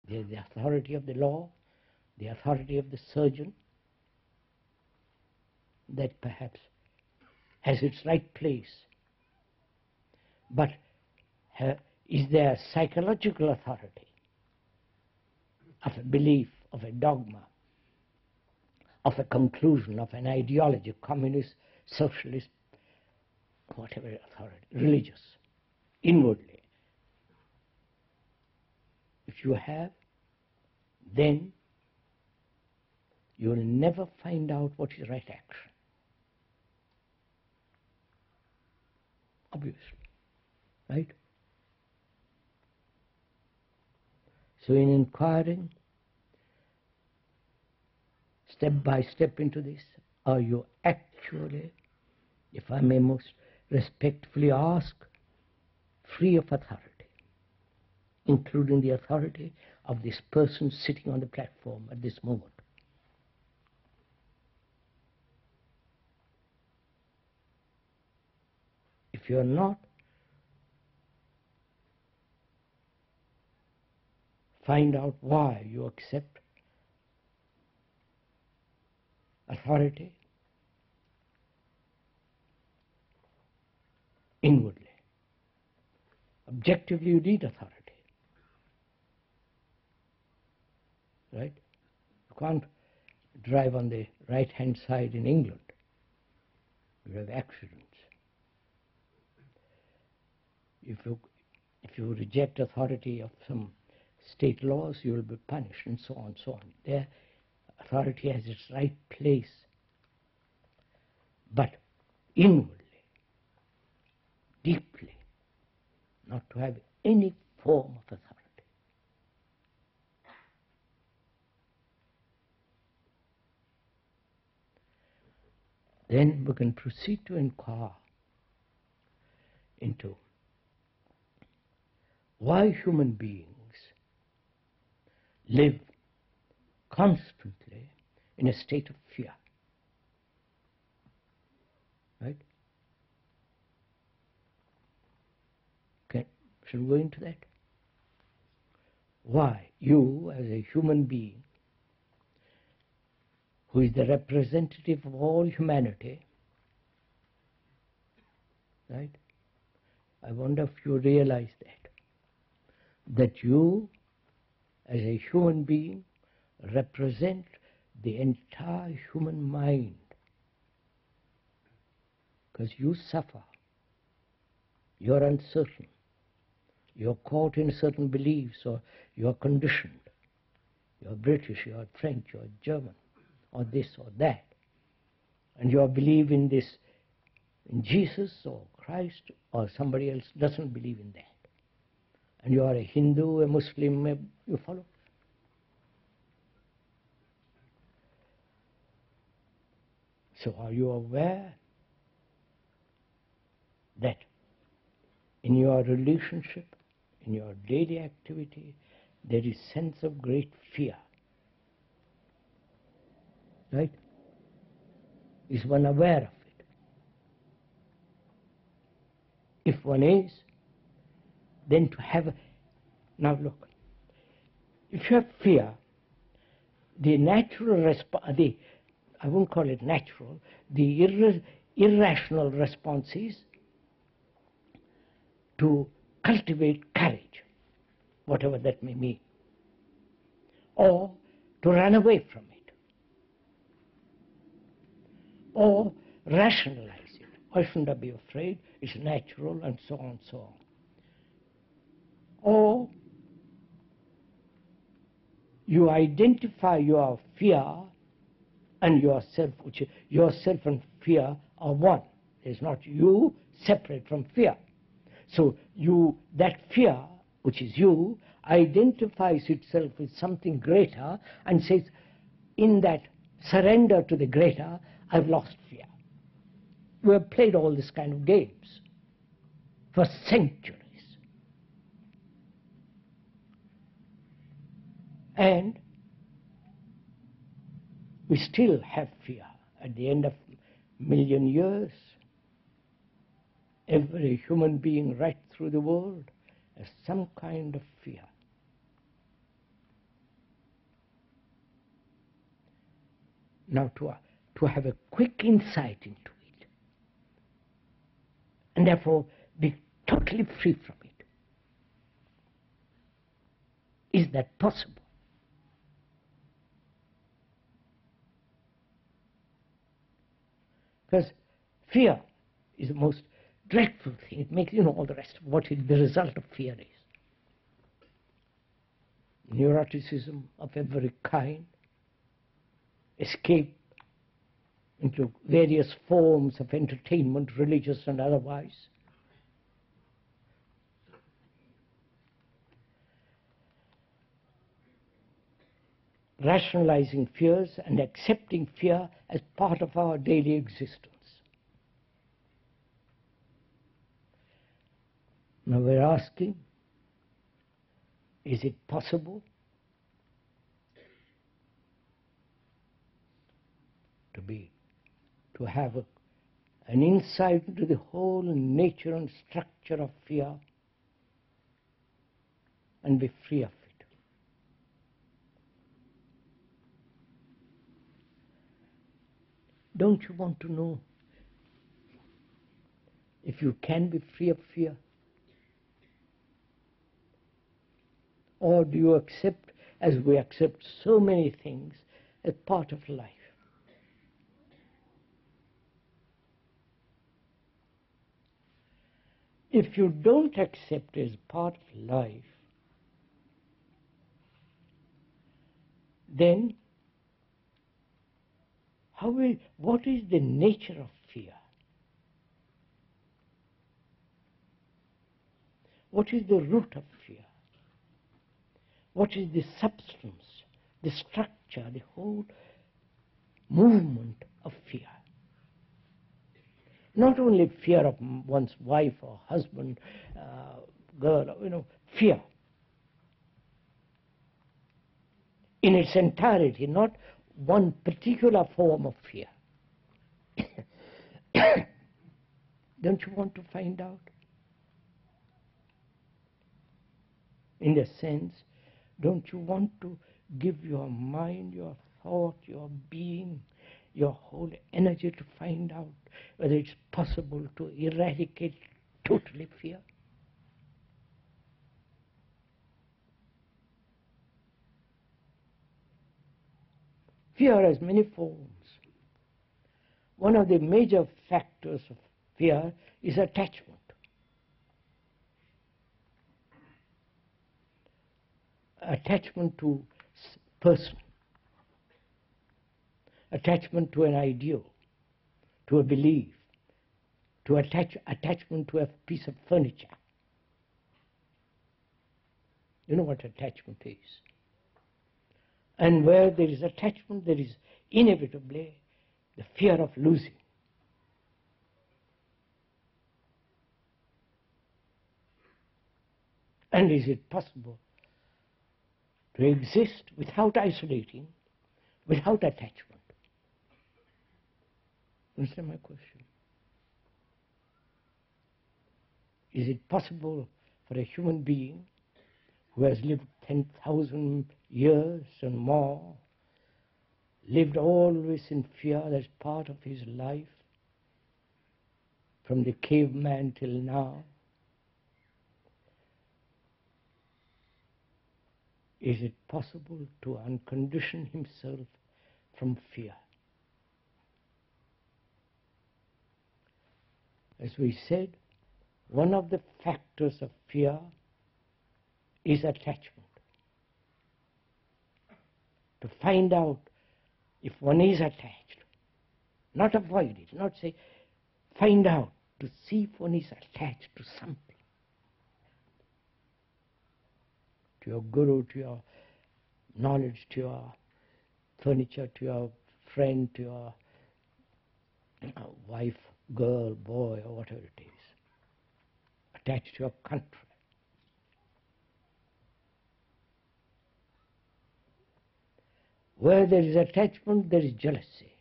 There is the authority of the law, the authority of the surgeon, that perhaps has its right place. But is there a psychological authority of a belief, of a dogma, of a conclusion, of an ideology, communist, socialist, whatever authority, religious, inwardly? If you have, then you will never find out what is right action. Obviously, right? So in inquiring step by step into this, are you actually, if I may most respectfully ask, free of authority, including the authority of this person sitting on the platform at this moment? If you are not, find out why you accept authority inwardly. Objectively, you need authority, right? You can't drive on the right-hand side in England. You have accidents. If you reject authority of some state laws, you will be punished, and so on, so on. There, authority has its right place, but inwardly, deeply, not to have any form of authority. Then we can proceed to inquire into why human beings live constantly in a state of fear. Right? Okay, shall we go into that? Why you, as a human being, who is the representative of all humanity, right? I wonder if you realize that you, as a human being, represent the entire human mind, because you suffer, you're uncertain, you're caught in certain beliefs, or you're conditioned. You're British, you're French, you're German, or this or that, and you believe in this, in Jesus or Christ, or somebody else doesn't believe in that. And you are a Hindu, a Muslim, you follow? So are you aware that in your relationship, in your daily activity, there is sense of great fear? Right? Is one aware of it? If one is, then to have... Now look, if you have fear, the natural response, I won't call it natural, the irrational response is to cultivate courage, whatever that may mean, or to run away from it, or rationalize it. Why shouldn't I be afraid? It's natural, and so on, so on. Or you identify your fear and yourself, which yourself and fear are one. There's not you separate from fear. So that fear, which is you, identifies itself with something greater and says, in that surrender to the greater, I've lost fear. We have played all this kind of games for centuries. And we still have fear. At the end of a million years, every human being right through the world has some kind of fear. Now to have a quick insight into it, and therefore be totally free from it. Is that possible? Because fear is the most dreadful thing. It makes, all the rest of what the result of fear is. Neuroticism of every kind, escape into various forms of entertainment, religious and otherwise. Rationalizing fears and accepting fear as part of our daily existence. Now we're asking, is it possible to have an insight into the whole nature and structure of fear and be free of it? Don't you want to know if you can be free of fear? Or do you accept, as we accept so many things, as part of life? If you don't accept it as part of life, then what is the nature of fear? What is the root of fear? What is the substance, the structure, the whole movement of fear? Not only fear of one's wife or husband, girl, fear in its entirety, not one particular form of fear. Don't you want to find out? In a sense, don't you want to give your mind, your thought, your being, your whole energy to find out whether it's possible to eradicate totally fear? Fear has many forms. One of the major factors of fear is attachment. Attachment to person, attachment to an ideal, to a belief, to attachment to a piece of furniture. You know what attachment is. And where there is attachment, there is inevitably the fear of losing. And is it possible to exist without isolating, without attachment? Understand my question? Is it possible for a human being who has lived 10,000 years and more, lived always in fear, that's part of his life, from the caveman till now? Is it possible to uncondition himself from fear? As we said, one of the factors of fear is attachment. To find out if one is attached, not avoid it, not say, find out, to see if one is attached to something. To your guru, to your knowledge, to your furniture, to your friend, to your wife, girl, boy, or whatever it is. Attached to your country. Where there is attachment, there is jealousy.